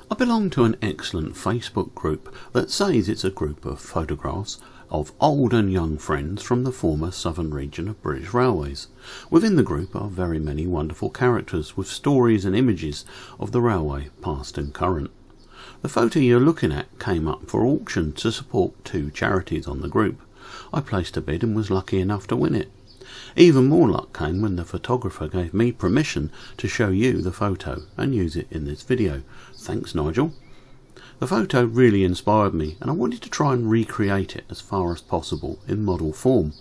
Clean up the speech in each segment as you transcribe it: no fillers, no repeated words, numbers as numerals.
I belong to an excellent Facebook group that says it's a group of photographs of old and young friends from the former southern region of British Railways. Within the group are very many wonderful characters with stories and images of the railway, past and current. The photo you're looking at came up for auction to support 2 charities on the group. I placed a bid and was lucky enough to win it. Even more luck came when the photographer gave me permission to show you the photo and use it in this video. Thanks, Nigel. The photo really inspired me and I wanted to try and recreate it as far as possible in model form.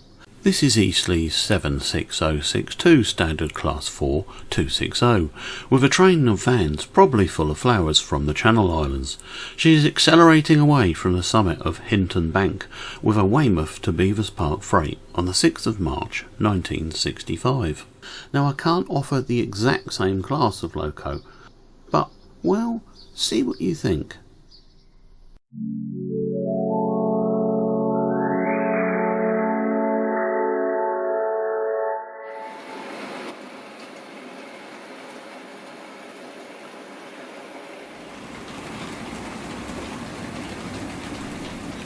This is Eastleigh's 76062 Standard Class 4 260, with a train of vans probably full of flowers from the Channel Islands. She is accelerating away from the summit of Hinton Bank with a Weymouth to Bevois Park freight on the 6th of March 1965. Now I can't offer the exact same class of loco, but, well, see what you think.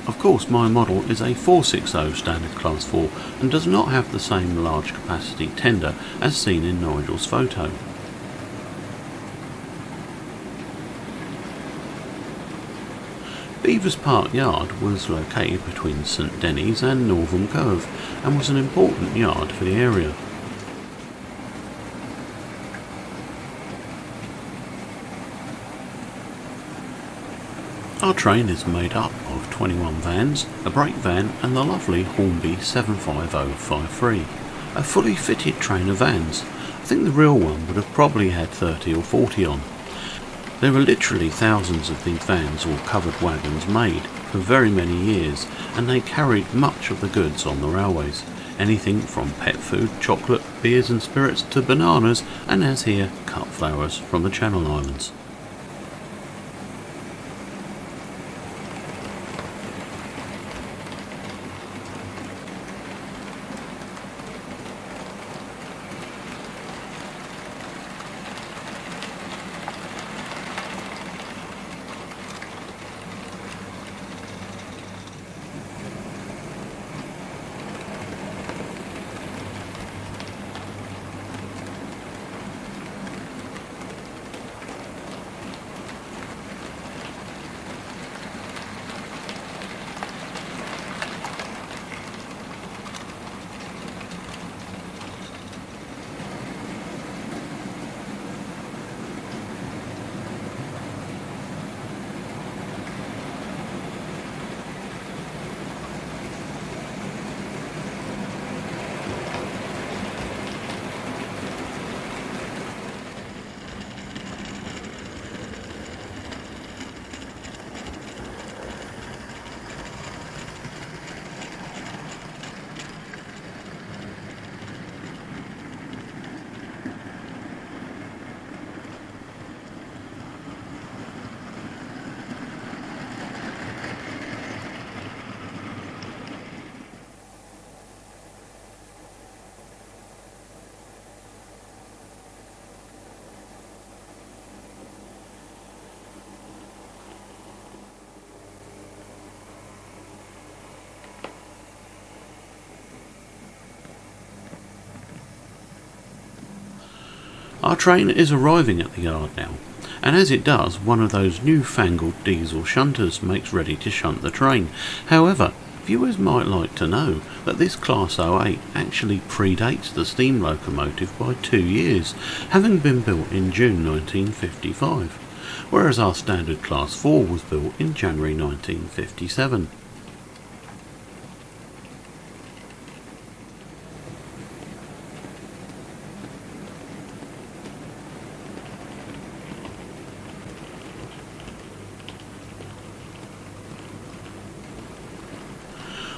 Of course, my model is a 460 Standard Class 4 and does not have the same large capacity tender as seen in Nigel's photo. Bevois Park Yard was located between St Denis and Northern Curve and was an important yard for the area. Our train is made up of 21 vans, a brake van and the lovely Hornby 75053, a fully fitted train of vans. I think the real one would have probably had 30 or 40 on. There are literally thousands of these vans or covered wagons made for very many years, and they carried much of the goods on the railways, anything from pet food, chocolate, beers and spirits to bananas and, as here, cut flowers from the Channel Islands. Our train is arriving at the yard now, and as it does, one of those newfangled diesel shunters makes ready to shunt the train. However, viewers might like to know that this Class 08 actually predates the steam locomotive by 2 years, having been built in June 1955, whereas our standard Class 4 was built in January 1957.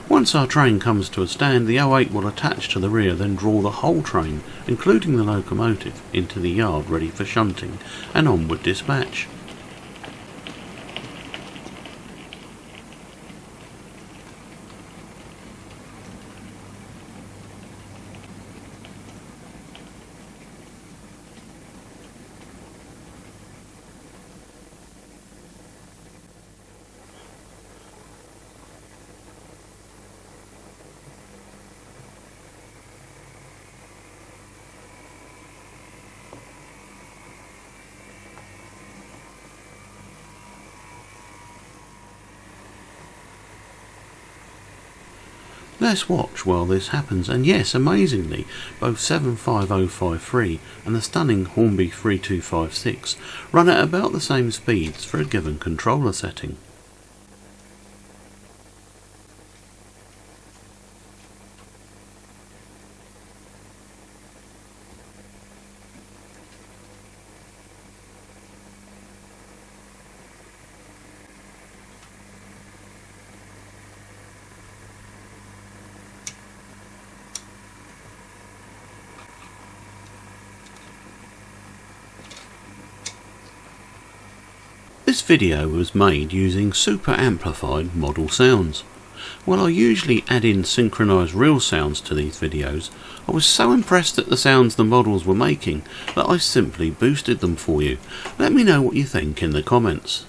Once our train comes to a stand, the 08 will attach to the rear, then draw the whole train, including the locomotive, into the yard ready for shunting and onward dispatch. Let's watch while this happens, and yes, amazingly, both 75053 and the stunning Hornby 3256 run at about the same speeds for a given controller setting. This video was made using super amplified model sounds. While I usually add in synchronised real sounds to these videos, I was so impressed at the sounds the models were making that I simply boosted them for you. Let me know what you think in the comments.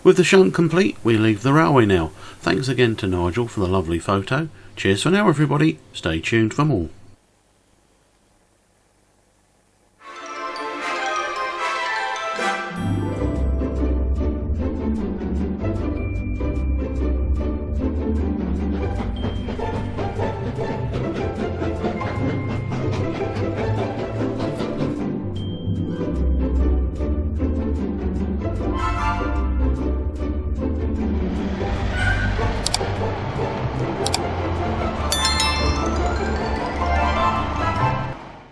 With the shunt complete, we leave the railway now. Thanks again to Nigel for the lovely photo. Cheers for now everybody, stay tuned for more.